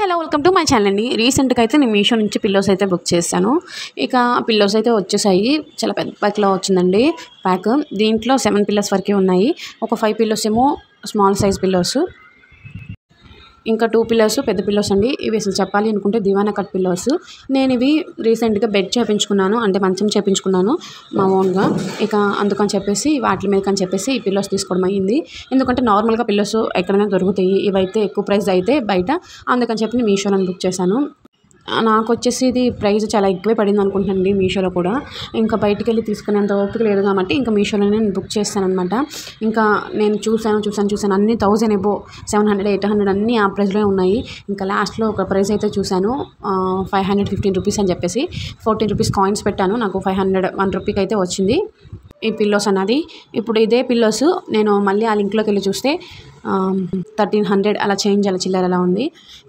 Hello welcome to my channel అండి. రీసెంట్గా అయితే నేను మీషో నుంచి పిల్లోస్ అయితే బుక్ చేశాను. ఇక పిల్లోస్ అయితే వచ్చేసాయి. చాలా పెద్ద ప్యాక్లో వచ్చిందండి ప్యాక్. దీంట్లో 7 పిల్లోస్ వరకే ఉన్నాయి. ఒక 5 పిల్లోస్ ఏమో స్మాల్ సైజ్ పిల్లోస్, ఇంకా 2 పిల్లోస్ పెద్ద పిల్లోస్ అండి. ఇవి అసలు చెప్పాలి అనుకుంటే దివానా కట్ పిల్లోస్. నేను ఇవి రీసెంట్గా బెడ్ చేయించుకున్నాను, అంటే మంచం చేయించుకున్నాను మా ఓన్గా. ఇక అందుకని చెప్పేసి వాటి మీద అని చెప్పేసి ఈ పిల్లోస్ తీసుకోవడం అయ్యింది. ఎందుకంటే నార్మల్గా పిల్లోస్ ఎక్కడైనా దొరుకుతాయి, ఇవైతే ఎక్కువ ప్రైస్ అయితే బయట. అందుకని చెప్పి నేను మీషోలో బుక్ చేశాను. నాకు వచ్చేసి ఇది ప్రైస్ చాలా ఎక్కువే పడింది అనుకుంటానండి మీషోలో కూడా. ఇంకా బయటికి వెళ్ళి తీసుకునేంత ఓపిక లేదు కాబట్టి ఇంకా మీషోలోనే నేను బుక్ చేస్తాను అనమాట. ఇంకా నేను చూసాను అన్ని 1000 ఎబో 700, 800 అన్నీ ఆ ప్రైస్లో ఉన్నాయి. ఇంకా లాస్ట్లో ఒక ప్రైస్ అయితే చూశాను 515 రూపీస్ అని చెప్పేసి 14 రూపీస్ కాయిన్స్ పెట్టాను. నాకు 1 రూపీకి అయితే వచ్చింది ఈ పిల్లోస్ అన్నది. ఇప్పుడు ఇదే పిల్లోస్ నేను మళ్ళీ ఆ లింక్లోకి వెళ్ళి చూస్తే 1300 అలా చేంజ్ అలా చిల్లర అలా ఉంది.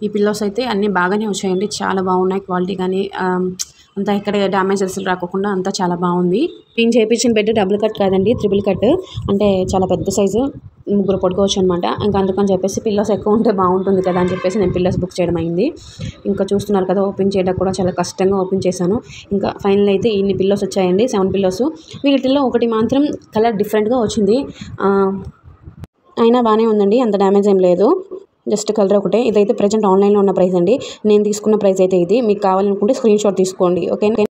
ఈ పిల్లోస్ అయితే అన్నీ బాగానే వచ్చాయండి, చాలా బాగున్నాయి. క్వాలిటీ కానీ అంతా ఎక్కడ డ్యామేజ్ అసలు రాకుండా అంతా చాలా బాగుంది. నేను చేయించిన బెడ్ డబుల్ కట్ కాదండి, త్రిబుల్ కట్. అంటే చాలా పెద్ద సైజు, ముగ్గురు పడుకోవచ్చు అనమాట. ఇంకా అందుకని చెప్పేసి పిల్లోస్ ఎక్కువ ఉంటే బాగుంటుంది కదా అని చెప్పేసి నేను పిల్లోస్ బుక్ చేయడం అయింది. ఇంకా చూస్తున్నారు కదా, ఓపెన్ చేయడం కూడా చాలా కష్టంగా ఓపెన్ చేశాను. ఇంకా ఫైనల్ అయితే ఇన్ని పిల్లోస్ వచ్చాయండి, 7 పిల్లోస్. వీటిల్లో ఒకటి మాత్రం కలర్ డిఫరెంట్గా వచ్చింది, అయినా బాగానే ఉందండి, అంత డ్యామేజ్ ఏం లేదు. జస్ట్ కలర్ ఒకటే. ఇదైతే ప్రజెంట్ ఆన్లైన్లో ఉన్న ప్రైస్ అండి. నేను తీసుకున్న ప్రైస్ అయితే ఇది. మీకు కావాలనుకుంటే స్క్రీన్ షాట్ తీసుకోండి, ఓకే.